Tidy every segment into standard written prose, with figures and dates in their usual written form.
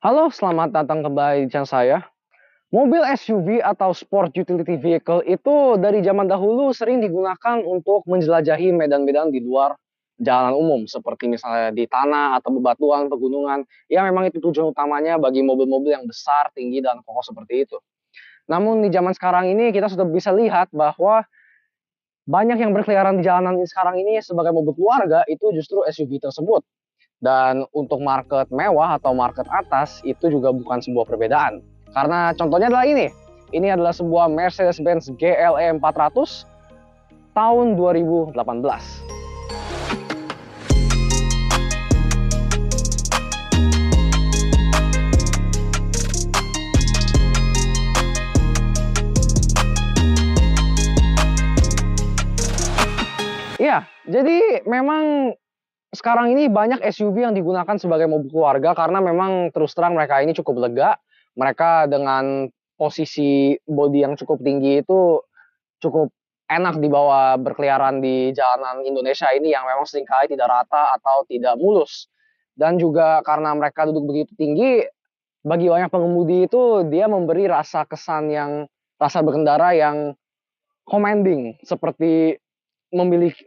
Halo, selamat datang kembali di channel saya. Mobil SUV atau Sport Utility Vehicle itu dari zaman dahulu sering digunakan untuk menjelajahi medan-medan di luar jalanan umum, seperti misalnya di tanah atau bebatuan, pegunungan. Ya memang itu tujuan utamanya bagi mobil-mobil yang besar, tinggi, dan kokoh seperti itu. Namun di zaman sekarang ini kita sudah bisa lihat bahwa banyak yang berkeliaran di jalanan sekarang ini sebagai mobil keluarga itu justru SUV tersebut. Dan untuk market mewah atau market atas itu juga bukan sebuah perbedaan. Karena contohnya adalah ini. Ini adalah sebuah Mercedes-Benz GLE 400 tahun 2018. Iya, jadi memang sekarang ini banyak SUV yang digunakan sebagai mobil keluarga karena memang terus terang mereka ini cukup lega. Mereka dengan posisi bodi yang cukup tinggi itu cukup enak dibawa berkeliaran di jalanan Indonesia ini yang memang seringkali tidak rata atau tidak mulus. Dan juga karena mereka duduk begitu tinggi, bagi banyak pengemudi itu dia memberi rasa berkendara yang commanding, seperti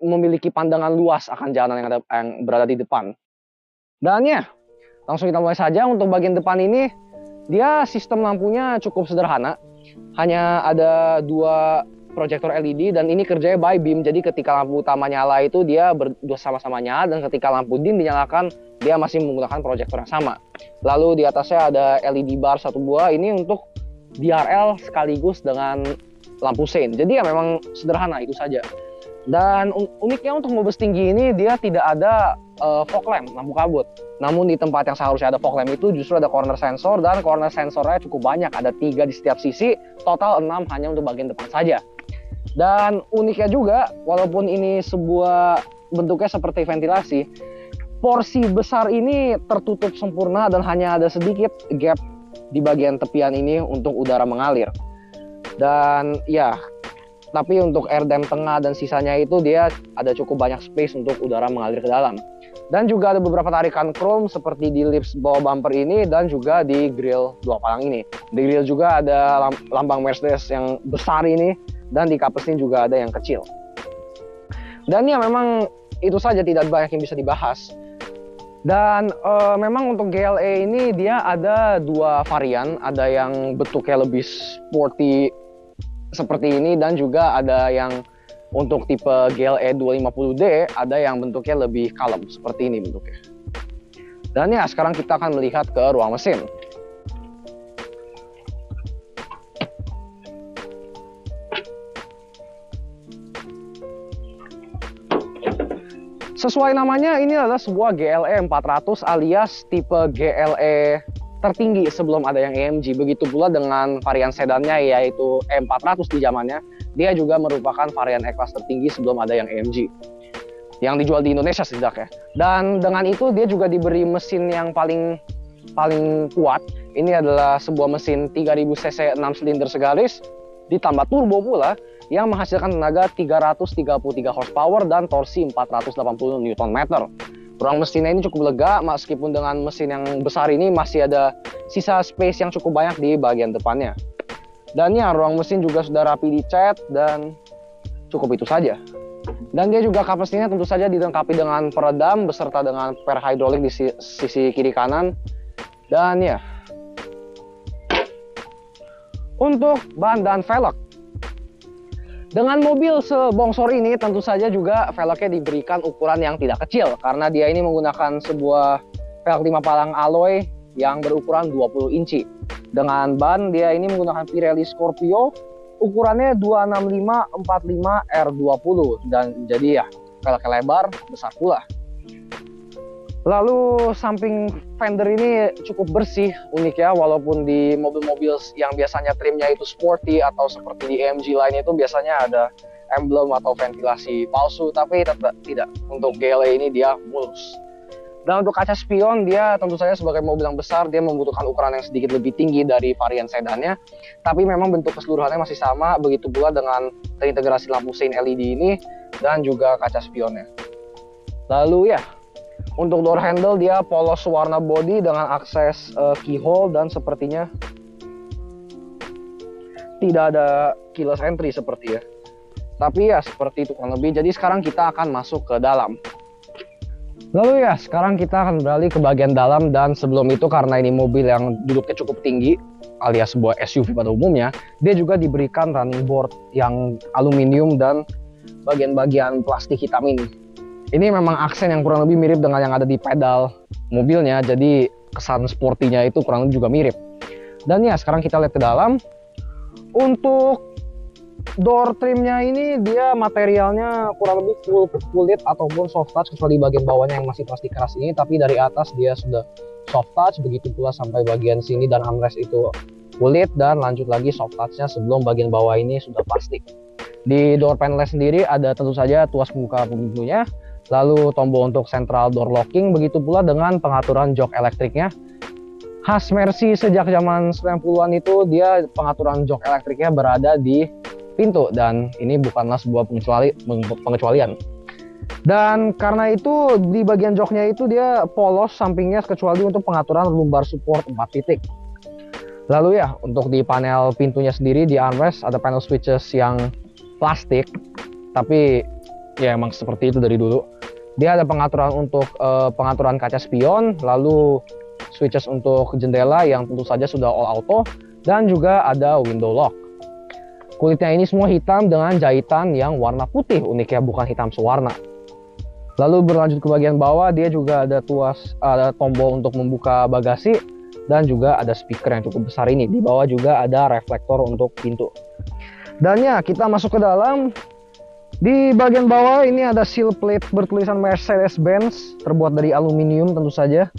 memiliki pandangan luas akan jalanan yang berada di depan. Dan ya, langsung kita mulai saja. Untuk bagian depan ini, dia sistem lampunya cukup sederhana. Hanya ada dua proyektor LED dan ini kerjanya by beam. Jadi ketika lampu utama nyala itu dia sama-sama nyala, dan ketika lampu dim dinyalakan dia masih menggunakan proyektor yang sama. Lalu di atasnya ada LED bar satu buah, ini untuk DRL sekaligus dengan lampu sein. Jadi ya memang sederhana itu saja. Dan uniknya untuk mobil setinggi ini dia tidak ada fog lamp, lampu kabut. Namun di tempat yang seharusnya ada fog lamp itu justru ada corner sensor, dan corner sensornya cukup banyak, ada 3 di setiap sisi, total 6 hanya untuk bagian depan saja. Dan uniknya juga, walaupun ini sebuah bentuknya seperti ventilasi, porsi besar ini tertutup sempurna dan hanya ada sedikit gap di bagian tepian ini untuk udara mengalir. Dan ya, tapi untuk airdam tengah dan sisanya itu dia ada cukup banyak space untuk udara mengalir ke dalam. Dan juga ada beberapa tarikan chrome seperti di lips bawah bumper ini dan juga di grill dua palang ini. Di grill juga ada lambang Mercedes yang besar ini, dan di cup mesin juga ada yang kecil. Dan ya memang itu saja, tidak banyak yang bisa dibahas. Dan memang untuk GLE ini dia ada dua varian, ada yang bentuknya lebih sporty seperti ini, dan juga ada yang untuk tipe GLE 250D ada yang bentuknya lebih kalem seperti ini bentuknya. Dan ya sekarang kita akan melihat ke ruang mesin. Sesuai namanya, ini adalah sebuah GLE 400 alias tipe GLE tertinggi sebelum ada yang AMG. Begitu pula dengan varian sedannya yaitu E400 di zamannya. Dia juga merupakan varian E-Class tertinggi sebelum ada yang AMG, yang dijual di Indonesia setidaknya. Dan dengan itu dia juga diberi mesin yang paling kuat. Ini adalah sebuah mesin 3000 cc 6 silinder segaris ditambah turbo pula, yang menghasilkan tenaga 333 horsepower dan torsi 480 Nm. Ruang mesinnya ini cukup lega, meskipun dengan mesin yang besar ini masih ada sisa space yang cukup banyak di bagian depannya. Dan ya, ruang mesin juga sudah rapi dicat dan cukup itu saja. Dan dia juga kap mesinnya tentu saja dilengkapi dengan peredam beserta dengan per hidrolik di sisi kiri kanan. Dan ya, untuk ban dan velg, dengan mobil sebongsor ini tentu saja juga velgnya diberikan ukuran yang tidak kecil, karena dia ini menggunakan sebuah velg 5 palang alloy yang berukuran 20 inci. Dengan ban dia ini menggunakan Pirelli Scorpio, ukurannya 265/45 R20, dan jadi ya velgnya lebar, besar pula. Lalu samping fender ini cukup bersih, unik ya, walaupun di mobil-mobil yang biasanya trimnya itu sporty atau seperti di AMG lain itu biasanya ada emblem atau ventilasi palsu, tapi tidak. Untuk GLE ini dia mulus. Dan untuk kaca spion, dia tentu saja sebagai mobil yang besar dia membutuhkan ukuran yang sedikit lebih tinggi dari varian sedannya, tapi memang bentuk keseluruhannya masih sama, begitu pula dengan terintegrasi lampu sein LED ini dan juga kaca spionnya. Lalu ya, Untuk door handle dia polos warna body dengan akses keyhole dan sepertinya tidak ada keyless entry seperti ya. Tapi ya seperti itu kurang lebih. Jadi sekarang kita akan masuk ke dalam. Lalu ya sekarang kita akan beralih ke bagian dalam, dan sebelum itu karena ini mobil yang duduknya cukup tinggi alias sebuah SUV pada umumnya, dia juga diberikan running board yang aluminium dan bagian-bagian plastik hitam ini. Ini memang aksen yang kurang lebih mirip dengan yang ada di pedal mobilnya, jadi kesan sportinya itu kurang lebih juga mirip. Dan ya sekarang kita lihat ke dalam. Untuk door trimnya ini dia materialnya kurang lebih full kulit ataupun soft touch, kecuali bagian bawahnya yang masih plastik keras ini, tapi dari atas dia sudah soft touch, begitu pula sampai bagian sini dan armrest itu kulit, dan lanjut lagi soft touchnya sebelum bagian bawah ini sudah plastik. Di door panel sendiri ada tentu saja tuas pembuka pintunya, lalu tombol untuk central door locking, begitu pula dengan pengaturan jok elektriknya. Khas Mercy sejak zaman 90-an itu dia pengaturan jok elektriknya berada di pintu, dan ini bukanlah sebuah pengecualian. Dan karena itu di bagian joknya itu dia polos sampingnya, kecuali untuk pengaturan lumbar support 4 titik. Lalu ya untuk di panel pintunya sendiri di armrest ada panel switches yang plastik, tapi ya emang seperti itu dari dulu. Dia ada pengaturan untuk pengaturan kaca spion, lalu switches untuk jendela yang tentu saja sudah all auto, dan juga ada window lock. Kulitnya ini semua hitam dengan jahitan yang warna putih, uniknya bukan hitam sewarna. Lalu berlanjut ke bagian bawah, dia juga ada tombol untuk membuka bagasi, dan juga ada speaker yang cukup besar ini. Di bawah juga ada reflektor untuk pintu. Dan ya kita masuk ke dalam. Di bagian bawah ini ada seal plate bertulisan Mercedes-Benz, terbuat dari aluminium tentu saja.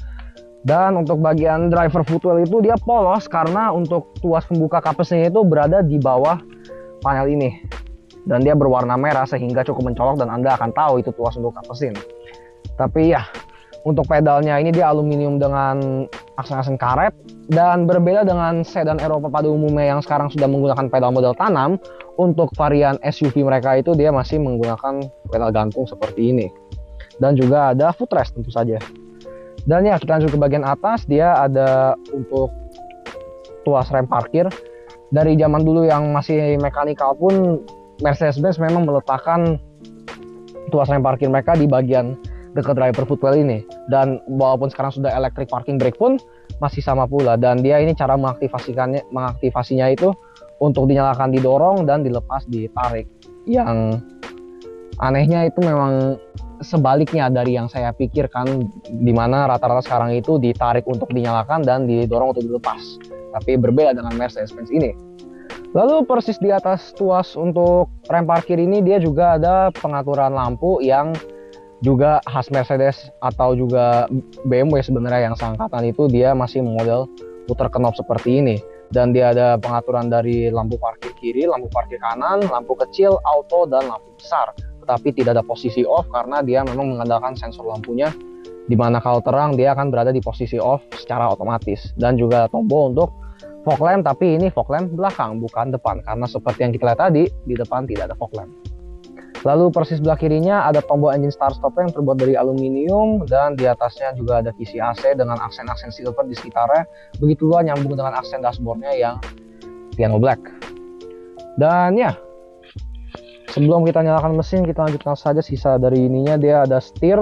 Dan untuk bagian driver footwell itu dia polos karena untuk tuas pembuka kapesnya itu berada di bawah panel ini, dan dia berwarna merah sehingga cukup mencolok dan Anda akan tahu itu tuas untuk kapesin. Tapi ya untuk pedalnya ini dia aluminium dengan aksen-aksen karet, dan berbeda dengan sedan Eropa pada umumnya yang sekarang sudah menggunakan pedal model tanam. Untuk varian SUV mereka itu dia masih menggunakan pedal gantung seperti ini, dan juga ada footrest tentu saja. Dan ya kita lanjut ke bagian atas, dia ada untuk tuas rem parkir. Dari zaman dulu yang masih mekanikal pun Mercedes-Benz memang meletakkan tuas rem parkir mereka di bagian dekat driver footwell ini. Dan walaupun sekarang sudah electric parking brake pun masih sama pula. Dan dia ini cara mengaktifasinya itu untuk dinyalakan didorong dan dilepas ditarik. Yang anehnya itu memang sebaliknya dari yang saya pikirkan, dimana rata-rata sekarang itu ditarik untuk dinyalakan dan didorong untuk dilepas. Tapi berbeda dengan Mercedes-Benz ini. Lalu persis di atas tuas untuk rem parkir ini dia juga ada pengaturan lampu yang juga khas Mercedes atau juga BMW sebenarnya yang seangkatan itu, dia masih model putar knob seperti ini. Dan dia ada pengaturan dari lampu parkir kiri, lampu parkir kanan, lampu kecil, auto, dan lampu besar. Tetapi tidak ada posisi off karena dia memang mengandalkan sensor lampunya, dimana kalau terang dia akan berada di posisi off secara otomatis. Dan juga tombol untuk fog lamp, tapi ini fog lamp belakang bukan depan, karena seperti yang kita lihat tadi di depan tidak ada fog lamp. Lalu persis sebelah kirinya ada tombol engine start stop yang terbuat dari aluminium, dan di atasnya juga ada kisi AC dengan aksen-aksen silver di sekitarnya. Begitu juga nyambung dengan aksen dashboardnya yang piano black. Dan ya sebelum kita nyalakan mesin, kita lanjutkan saja sisa dari ininya. Dia ada setir,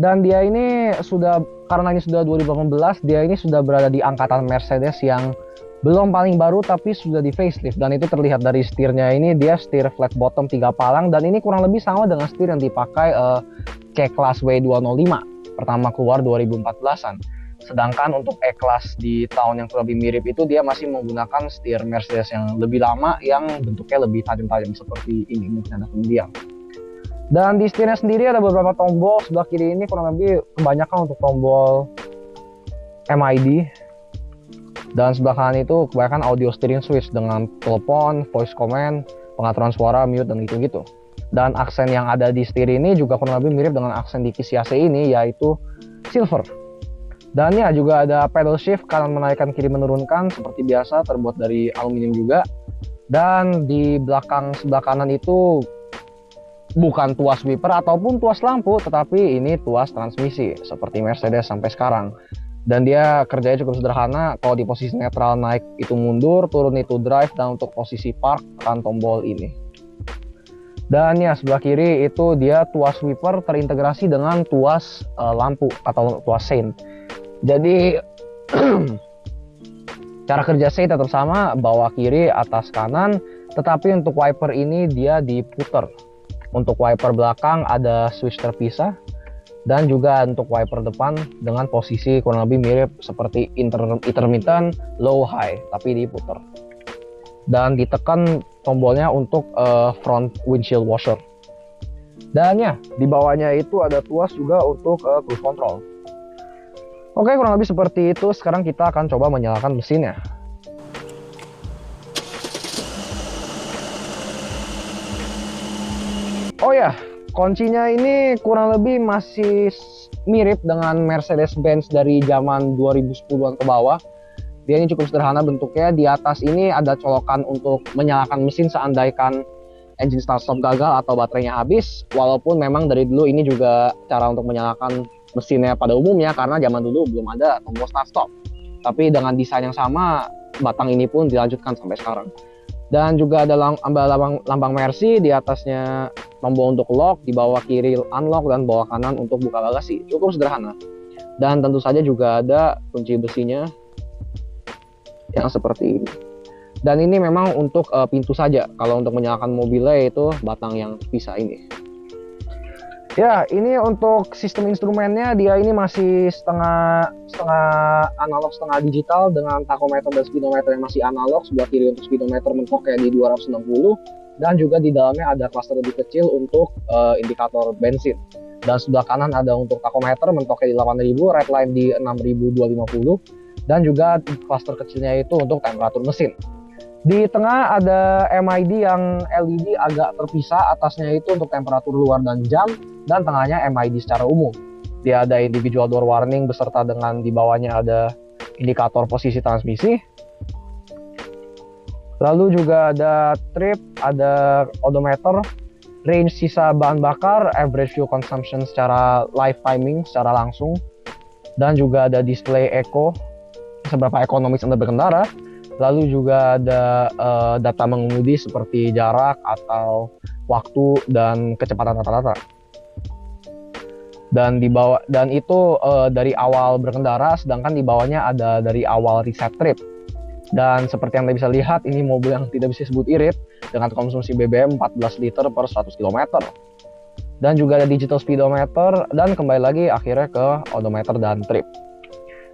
dan dia ini sudah, karena ini sudah 2018, dia ini sudah berada di angkatan Mercedes yang belum paling baru tapi sudah di facelift. Dan itu terlihat dari setirnya ini, dia setir flat bottom 3 palang, dan ini kurang lebih sama dengan setir yang dipakai C-Class W205 pertama keluar 2014an. Sedangkan untuk E-Class di tahun yang kurang lebih mirip itu dia masih menggunakan setir Mercedes yang lebih lama yang bentuknya lebih tajam-tajam seperti ini, mungkin ada kemudian. Dan di setirnya sendiri ada beberapa tombol. Sebelah kiri ini kurang lebih kebanyakan untuk tombol MID, dan sebelah kanan itu kebanyakan audio steering switch dengan telepon, voice command, pengaturan suara, mute, dan gitu-gitu. Dan aksen yang ada di setir ini juga kurang lebih mirip dengan aksen di kisi AC ini, yaitu silver. Dan ya juga ada pedal shift, kanan menaikkan, kiri menurunkan seperti biasa, terbuat dari aluminium juga. Dan di belakang sebelah kanan itu bukan tuas wiper ataupun tuas lampu, tetapi ini tuas transmisi seperti Mercedes sampai sekarang. Dan dia kerjanya cukup sederhana. Kalau di posisi netral naik itu mundur, turun itu drive, dan untuk posisi park tekan tombol ini. Dan ya sebelah kiri itu dia tuas wiper terintegrasi dengan tuas lampu atau tuas sein. Jadi cara kerja sein tetap sama, bawah kiri, atas kanan, tetapi untuk wiper ini dia diputer. Untuk wiper belakang ada switch terpisah, dan juga untuk wiper depan dengan posisi kurang lebih mirip seperti intermittent low high, tapi diputer. Dan ditekan tombolnya untuk front windshield washer. Dan ya, di bawahnya itu ada tuas juga untuk cruise control. Oke, kurang lebih seperti itu. Sekarang kita akan coba menyalakan mesinnya. Oh ya, kuncinya ini kurang lebih masih mirip dengan Mercedes-Benz dari zaman 2010-an ke bawah. Dia ini cukup sederhana bentuknya. Di atas ini ada colokan untuk menyalakan mesin seandaikan engine start-stop gagal atau baterainya habis. Walaupun memang dari dulu ini juga cara untuk menyalakan mesinnya pada umumnya, karena zaman dulu belum ada tombol start-stop. Tapi dengan desain yang sama, batang ini pun dilanjutkan sampai sekarang. Dan juga ada lambang Mercy, di atasnya tombol untuk lock, di bawah kiri unlock, dan bawah kanan untuk buka bagasi. Cukup sederhana. Dan tentu saja juga ada kunci besinya yang seperti ini. Dan ini memang untuk pintu saja. Kalau untuk menyalakan mobilnya itu batang yang terpisah ini. Ya, ini untuk sistem instrumennya, dia ini masih setengah analog setengah digital dengan tachometer dan speedometer yang masih analog. Sebelah kiri untuk speedometer mentoknya di 260, dan juga di dalamnya ada cluster lebih kecil untuk indikator bensin. Dan sebelah kanan ada untuk tachometer mentoknya di 8000, red line di 6250, dan juga cluster kecilnya itu untuk temperatur mesin. Di tengah ada MID yang LED agak terpisah, atasnya itu untuk temperatur luar dan jam, dan tengahnya MID secara umum. Dia ada individual door warning beserta dengan di bawahnya ada indikator posisi transmisi. Lalu juga ada trip, ada odometer, range sisa bahan bakar, average fuel consumption secara live timing secara langsung, dan juga ada display eco, seberapa ekonomis Anda berkendara. Lalu juga ada data mengemudi seperti jarak atau waktu dan kecepatan rata-rata. Dan itu dari awal berkendara, sedangkan di bawahnya ada dari awal reset trip. Dan seperti yang Anda bisa lihat, ini mobil yang tidak bisa disebut irit dengan konsumsi BBM 14 liter per 100 km. Dan juga ada digital speedometer, dan kembali lagi akhirnya ke odometer dan trip.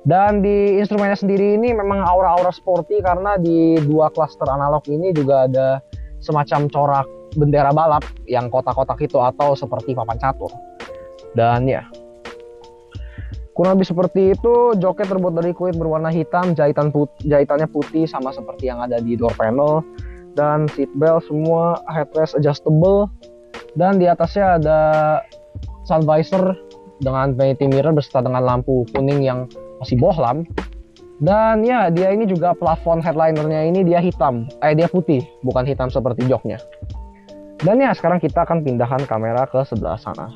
Dan di instrumennya sendiri ini memang aura-aura sporty, karena di dua cluster analog ini juga ada semacam corak bendera balap yang kotak-kotak itu atau seperti papan catur. Dan ya, kurang lebih seperti itu. Joknya terbuat dari kulit berwarna hitam, jahitannya putih sama seperti yang ada di door panel. Dan seat belt semua headrest adjustable. Dan di atasnya ada sun visor dengan vanity mirror beserta dengan lampu kuning yang masih bohlam. Dan ya, dia ini juga plafon headlinernya ini dia dia putih, bukan hitam seperti joknya. Dan ya, sekarang kita akan pindahkan kamera ke sebelah sana.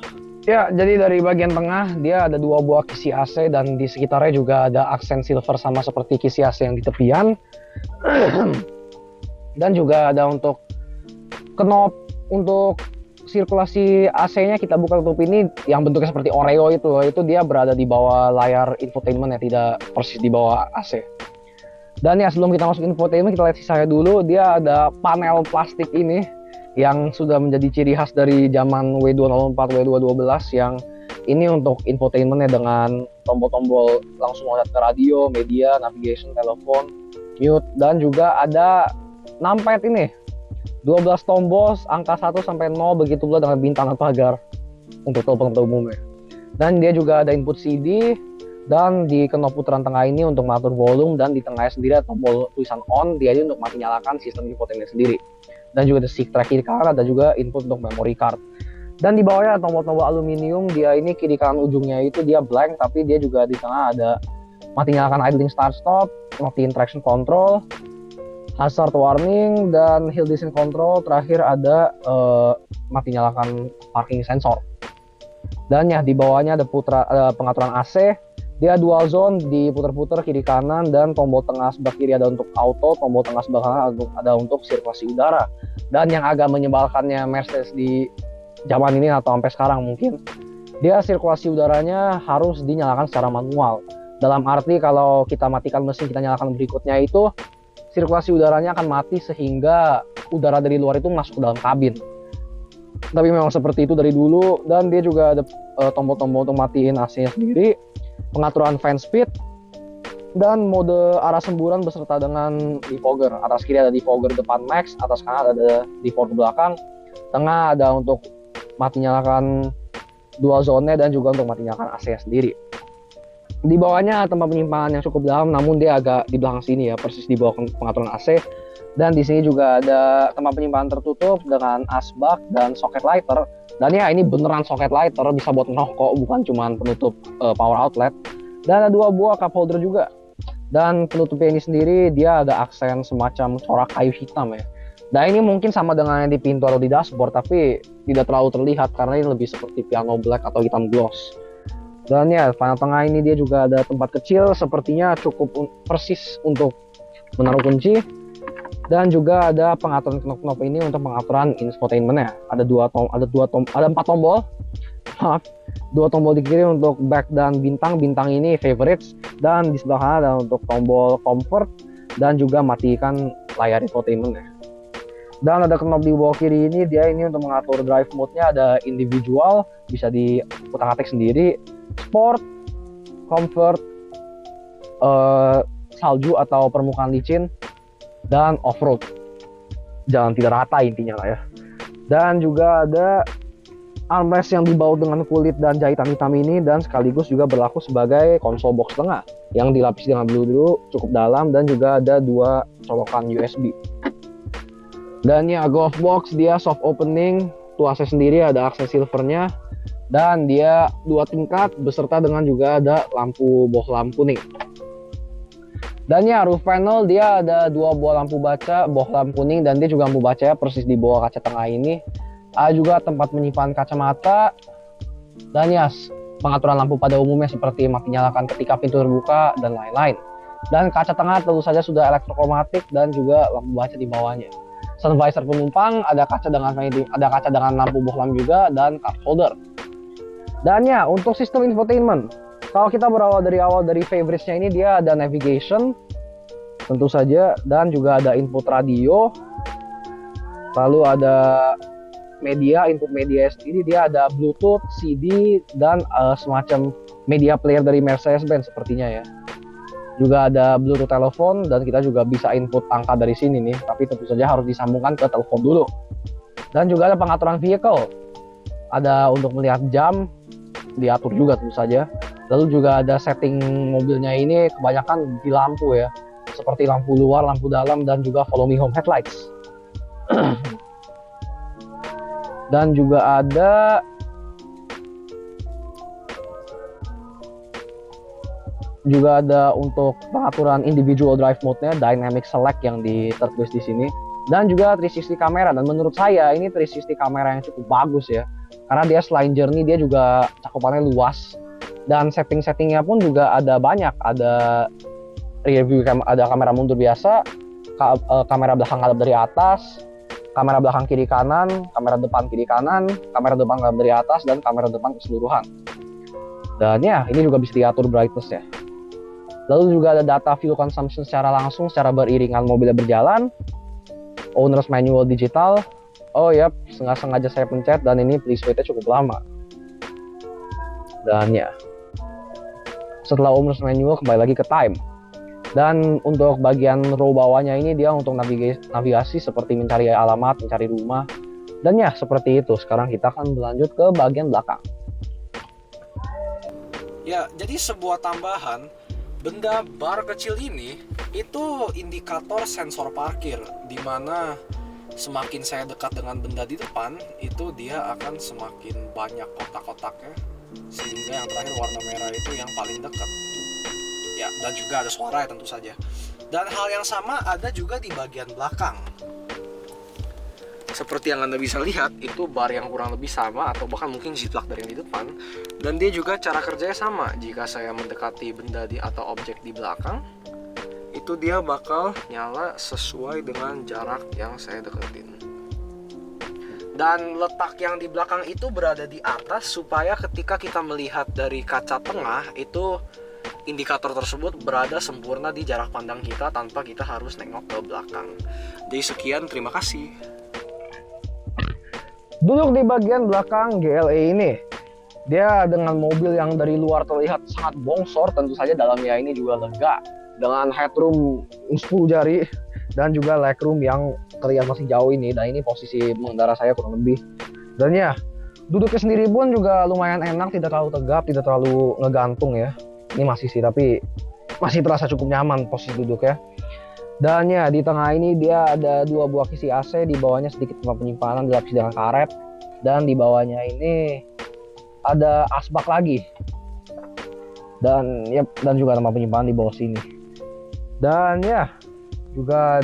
Ya, jadi dari bagian tengah dia ada dua buah kisi AC, dan di sekitarnya juga ada aksen silver sama seperti kisi AC yang di tepian. Dan juga ada untuk knob untuk sirkulasi AC-nya kita buka tutup ini yang bentuknya seperti Oreo itu dia berada di bawah layar infotainment ya, tidak persis di bawah AC. Dan ya, sebelum kita masuk infotainment, kita lihat sisanya dulu. Dia ada panel plastik ini yang sudah menjadi ciri khas dari zaman W204, W212, yang ini untuk infotainmentnya dengan tombol-tombol langsung loncat ke radio, media, navigation, telepon, mute, dan juga ada numpad ini 12 tombol angka 1 sampai 0, begitu pula dengan bintang dan pagar untuk telepon pada umumnya. Dan dia juga ada input CD, dan di knob putaran tengah ini untuk mengatur volume, dan di tengahnya sendiri ada tombol tulisan on, dia ini untuk mati nyalakan sistem infotainment sendiri. Dan juga ada stick track kiri kanan, ada juga input untuk memory card. Dan di bawahnya ada tombol-tombol aluminium, dia ini kiri kanan ujungnya itu dia blank, tapi dia juga di tengah ada mati nyalakan idling start stop, matiin traction control, hazard warning, dan hill descent control. Terakhir ada mati nyalakan parking sensor. Dan ya di bawahnya ada pengaturan AC. Dia dual zone, diputer-puter kiri kanan, dan tombol tengah sebelah kiri ada untuk auto, tombol tengah sebelah kanan ada untuk sirkulasi udara. Dan yang agak menyebalkannya Mercedes di zaman ini atau sampai sekarang mungkin, dia sirkulasi udaranya harus dinyalakan secara manual. Dalam arti kalau kita matikan mesin, kita nyalakan berikutnya itu, sirkulasi udaranya akan mati sehingga udara dari luar itu masuk ke dalam kabin. Tapi memang seperti itu dari dulu. Dan dia juga ada tombol-tombol untuk matiin AC-nya sendiri, pengaturan fan speed, dan mode arah semburan beserta dengan defogger. Atas kiri ada defogger depan max, atas kanan ada defogger belakang, tengah ada untuk mati nyalakan dual zone dan juga untuk mati nyalakan AC sendiri. Di bawahnya tempat penyimpanan yang cukup dalam, namun dia agak di belakang sini ya, persis di bawah pengaturan AC. Dan di sini juga ada tempat penyimpanan tertutup dengan asbak dan socket lighter. Dan ya ini beneran socket lighter, bisa buat ngerokok, bukan cuma penutup power outlet. Dan ada 2 buah cup holder juga. Dan penutupnya ini sendiri dia ada aksen semacam corak kayu hitam ya. Dan ini mungkin sama dengan yang di pintu atau di dashboard, tapi tidak terlalu terlihat karena ini lebih seperti piano black atau hitam gloss. Dan ya panel tengah ini dia juga ada tempat kecil, sepertinya cukup persis untuk menaruh kunci. Dan juga ada pengaturan knop-knop ini untuk pengaturan infotainmentnya. Ada 4 tombol. Maaf, 2 tombol di kiri untuk back dan bintang. Bintang ini favorites, dan di sebelah kanan ada untuk tombol comfort dan juga matikan layar infotainmentnya. Dan ada knop di bawah kiri ini, dia ini untuk mengatur drive mode-nya. Ada individual, bisa diutak-atik sendiri, sport, comfort, salju atau permukaan licin, dan off-road, jalan tidak rata intinya lah ya. Dan juga ada armrest yang dibaut dengan kulit dan jahitan hitam ini, dan sekaligus juga berlaku sebagai konsol box tengah yang dilapisi dengan biru cukup dalam, dan juga ada 2 colokan USB. Dan ya glove box dia soft opening, tuh AC sendiri ada akses silvernya, dan dia 2 tingkat beserta dengan juga ada lampu bohlam kuning. Dan ya roof panel dia ada 2 buah lampu baca bohlam kuning, dan dia juga lampu baca persis di bawah kaca tengah ini. Ada juga tempat menyimpan kacamata, dan ya pengaturan lampu pada umumnya seperti mati nyalakan ketika pintu terbuka dan lain-lain. Dan kaca tengah tentu saja sudah elektrokromatik dan juga lampu baca di bawahnya. Sun visor penumpang ada kaca dengan lampu bohlam juga, dan cup holder. Dan ya untuk sistem infotainment, kalau kita berawal dari favorites-nya ini, dia ada navigation tentu saja, dan juga ada input radio, lalu ada media, input media sendiri, dia ada Bluetooth, CD, dan semacam media player dari Mercedes-Benz sepertinya ya. Juga ada Bluetooth telepon, dan kita juga bisa input angka dari sini nih, tapi tentu saja harus disambungkan ke telepon dulu. Dan juga ada pengaturan vehicle, ada untuk melihat jam, diatur juga tentu saja. Lalu juga ada setting mobilnya ini kebanyakan di lampu ya, seperti lampu luar, lampu dalam, dan juga follow me home headlights. Dan juga ada untuk pengaturan individual drive mode-nya, dynamic select yang tertulis di sini. Dan juga 360 kamera, dan menurut saya ini 360 kamera yang cukup bagus ya, karena dia selain journey dia juga cakupannya luas. Dan setting-settingnya pun juga ada banyak, ada rear view, ada kamera mundur biasa, kamera belakang ngadap dari atas, kamera belakang kiri kanan, kamera depan kiri kanan, kamera depan ngadap dari atas, dan kamera depan keseluruhan. Dan ya ini juga bisa diatur brightness ya. Lalu juga ada data fuel consumption secara langsung secara beriringan mobilnya berjalan, owner's manual digital. Oh ya, sengaja saya pencet, dan ini please wait-nya cukup lama. Dan ya, setelah owner's manual kembali lagi ke time. Dan untuk bagian row bawahnya ini dia untuk navigasi seperti mencari alamat, mencari rumah. Dan ya seperti itu. Sekarang kita akan berlanjut ke bagian belakang. Ya, jadi sebuah tambahan, benda bar kecil ini itu indikator sensor parkir, dimana semakin saya dekat dengan benda di depan, itu dia akan semakin banyak kotak-kotaknya, sehingga yang terakhir warna merah itu yang paling dekat. Ya, dan juga ada suara ya tentu saja. Dan hal yang sama ada juga di bagian belakang. Seperti yang Anda bisa lihat, itu bar yang kurang lebih sama atau bahkan mungkin jiplak dari yang di depan. Dan dia juga cara kerjanya sama. Jika saya mendekati benda atau objek di belakang, itu dia bakal nyala sesuai dengan jarak yang saya deketin. Dan letak yang di belakang itu berada di atas supaya ketika kita melihat dari kaca tengah, itu indikator tersebut berada sempurna di jarak pandang kita tanpa kita harus nengok ke belakang. Jadi sekian, terima kasih. Duduk di bagian belakang GLE ini, dia dengan mobil yang dari luar terlihat sangat bongsor, tentu saja dalamnya ini juga lega dengan headroom 10 jari dan juga legroom yang terlihat masih jauh ini. Dan ini posisi pengendara saya kurang lebih. Dan ya, duduknya sendiri pun juga lumayan enak, tidak terlalu tegap, tidak terlalu ngegantung ya. Ini masih sih, tapi masih terasa cukup nyaman posisi duduk ya. Dan ya, di tengah ini dia ada 2 buah kisi AC, di bawahnya sedikit tempat penyimpanan dilapisi dengan karet, dan di bawahnya ini ada asbak lagi. Dan ya, dan juga tempat penyimpanan di bawah sini. Dan ya, juga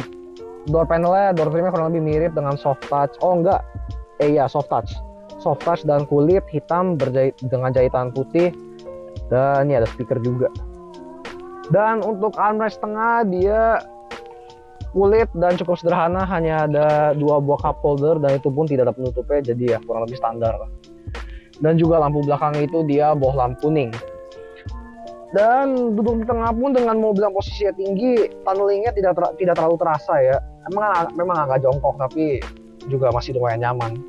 door panelnya, door trimnya kurang lebih mirip dengan soft touch. Oh enggak, soft touch dan kulit hitam dengan jahitan putih. Dan ya, ada speaker juga. Dan untuk armrest tengah dia kulit dan cukup sederhana, hanya ada 2 buah cup holder dan itu pun tidak ada penutupnya, jadi ya kurang lebih standar. Dan juga lampu belakang itu dia bohlam kuning. Dan duduk di tengah pun dengan mobil yang posisinya tinggi, tunnelingnya tidak terlalu terasa ya. Memang agak jongkok, tapi juga masih lumayan nyaman.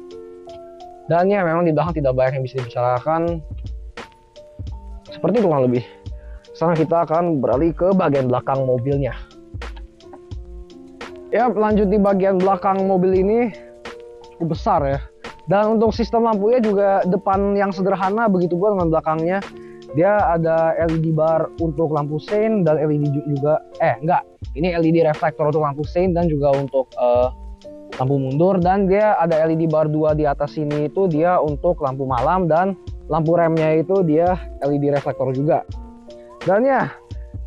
Dan ya, memang di belakang tidak banyak yang bisa dibicarakan. Seperti itu kurang lebih. Sekarang kita akan beralih ke bagian belakang mobilnya. Ya, lanjut di bagian belakang mobil ini cukup besar ya. Dan untuk sistem lampunya juga depan yang sederhana, begitu pula dengan belakangnya. Dia ada LED bar untuk lampu sein dan LED juga ini LED reflektor untuk lampu sein dan juga untuk lampu mundur. Dan dia ada LED bar 2 di atas sini, itu dia untuk lampu malam, dan lampu remnya itu dia LED reflektor juga. Dan ya,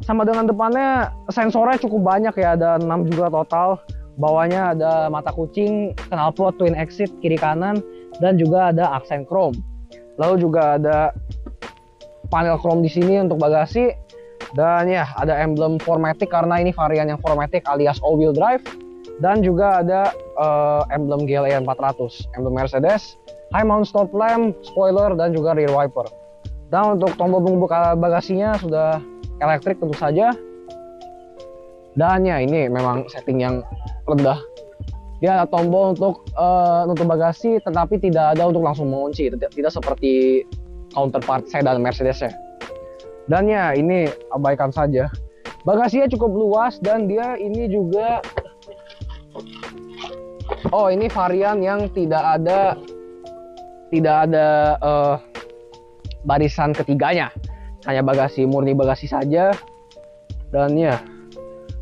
sama dengan depannya, sensornya cukup banyak ya, ada 6 juga total. Bawahnya ada mata kucing, knalpot twin exit kiri kanan, dan juga ada aksen chrome. Lalu juga ada panel chrome di sini untuk bagasi. Dan ya, ada emblem 4MATIC karena ini varian yang 4MATIC alias all wheel drive. Dan juga ada emblem GLE 400, emblem Mercedes, high mount stop lamp, spoiler, dan juga rear wiper. Dan untuk tombol pembuka bagasinya sudah elektrik tentu saja. Dan ya, ini memang setting yang rendah. Dia ada tombol untuk nutup bagasi, tetapi tidak ada untuk langsung mengunci, tidak seperti counterpart sedan Mercedes ya. Dan ya, ini abaikan saja. Bagasinya cukup luas dan dia ini juga ini varian yang tidak ada barisan ketiganya. Hanya murni bagasi saja. Dan ya,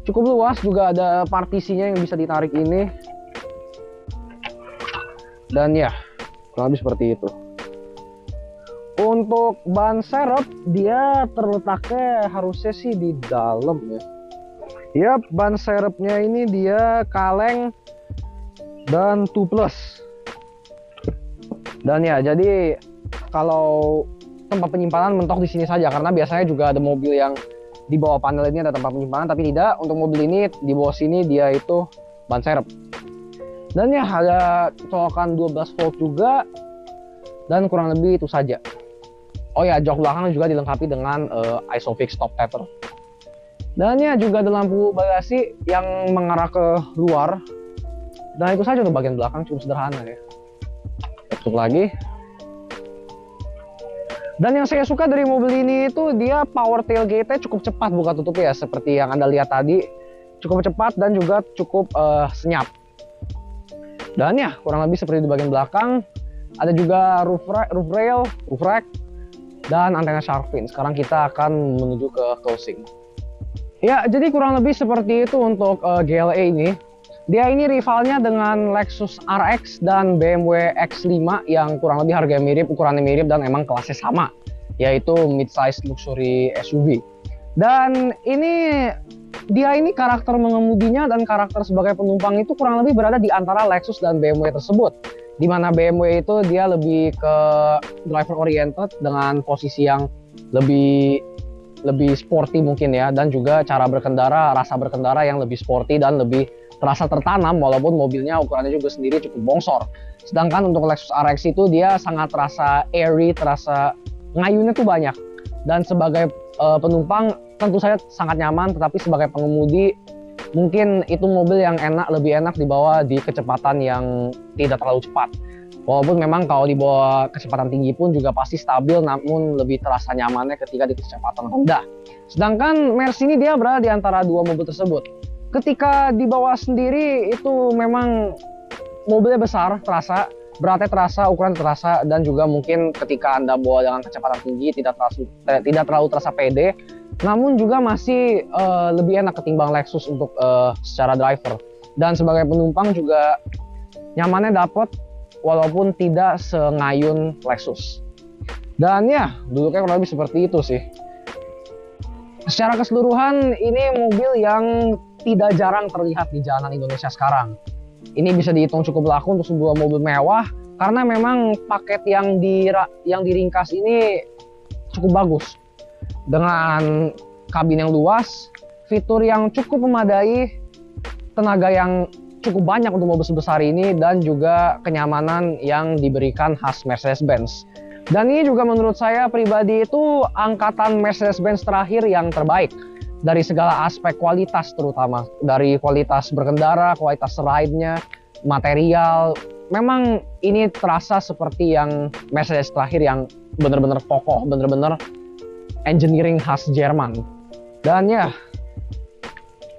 cukup luas, juga ada partisinya yang bisa ditarik ini. Dan ya, kurang lebih seperti itu. Untuk ban serep, dia terletaknya harusnya sih di dalam ya. Yap, ban serepnya ini dia kaleng dan 2+. Dan ya, jadi kalau tempat penyimpanan mentok di sini saja, karena biasanya juga ada mobil yang di bawah panel ini ada tempat penyimpanan, tapi tidak. Untuk mobil ini di bawah sini dia itu ban serep. Dan ya, ada colokan 12 volt juga, dan kurang lebih itu saja. Oh ya, jok belakang juga dilengkapi dengan Isofix stop tether. Dan ya, juga ada lampu bagasi yang mengarah ke luar. Dan itu saja untuk bagian belakang, cukup sederhana ya. Tutup lagi. Dan yang saya suka dari mobil ini itu dia power tailgate-nya cukup cepat buka tutup ya, seperti yang Anda lihat tadi. Cukup cepat dan juga cukup senyap. Dan ya, kurang lebih seperti di bagian belakang. Ada juga roof rack, dan antena shark fin. Sekarang kita akan menuju ke closing. Ya, jadi kurang lebih seperti itu untuk GLE ini. Dia ini rivalnya dengan Lexus RX dan BMW X5 yang kurang lebih harganya mirip, ukurannya mirip, dan emang kelasnya sama, yaitu mid-size luxury SUV. Dan ini dia ini karakter mengemudinya dan karakter sebagai penumpang itu kurang lebih berada di antara Lexus dan BMW tersebut. Di mana BMW itu dia lebih ke driver oriented dengan posisi yang lebih sporty mungkin ya, dan juga cara berkendara, rasa berkendara yang lebih sporty dan lebih terasa tertanam walaupun mobilnya ukurannya juga sendiri cukup bongsor. Sedangkan untuk Lexus RX itu dia sangat terasa airy, terasa ngayunya tuh banyak. Dan sebagai penumpang tentu saja sangat nyaman, tetapi sebagai pengemudi mungkin itu mobil yang lebih enak dibawa di kecepatan yang tidak terlalu cepat. Walaupun memang kalau dibawa kecepatan tinggi pun juga pasti stabil, namun lebih terasa nyamannya ketika di kecepatan rendah. Sedangkan Mercy ini dia berada di antara dua mobil tersebut. Ketika dibawa sendiri itu memang mobilnya besar, terasa, beratnya terasa, ukuran terasa, dan juga mungkin ketika Anda bawa dengan kecepatan tinggi tidak terlalu terasa pede, namun juga masih lebih enak ketimbang Lexus untuk secara driver. Dan sebagai penumpang juga nyamannya dapat walaupun tidak sengayun Lexus. Dan ya, duduknya kurang lebih seperti itu sih. Secara keseluruhan ini mobil yang tidak jarang terlihat di jalanan Indonesia sekarang. Ini bisa dihitung cukup laku untuk sebuah mobil mewah karena memang paket yang diringkas ini cukup bagus. Dengan kabin yang luas, fitur yang cukup memadai, tenaga yang cukup banyak untuk mobil sebesar ini, dan juga kenyamanan yang diberikan khas Mercedes-Benz. Dan ini juga menurut saya pribadi itu angkatan Mercedes-Benz terakhir yang terbaik dari segala aspek kualitas, terutama dari kualitas berkendara, kualitas ride-nya, material. Memang ini terasa seperti yang Mercedes terakhir yang benar-benar kokoh, benar-benar engineering khas Jerman. Dan ya,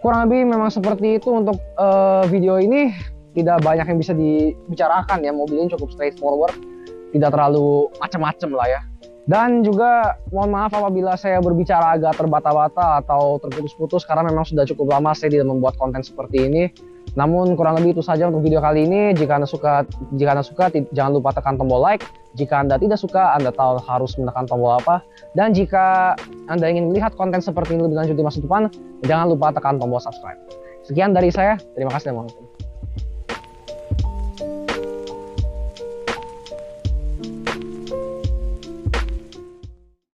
kurang lebih memang seperti itu untuk video ini. Tidak banyak yang bisa dibicarakan ya, mobil ini cukup straightforward, tidak terlalu macam-macam lah ya. Dan juga mohon maaf apabila saya berbicara agak terbata-bata atau terputus-putus karena memang sudah cukup lama saya tidak membuat konten seperti ini. Namun kurang lebih itu saja untuk video kali ini. Jika Anda suka jangan lupa tekan tombol like. Jika Anda tidak suka, Anda tahu harus menekan tombol apa. Dan jika Anda ingin melihat konten seperti ini lebih lanjut di masa depan, jangan lupa tekan tombol subscribe. Sekian dari saya, terima kasih dan mohon maaf.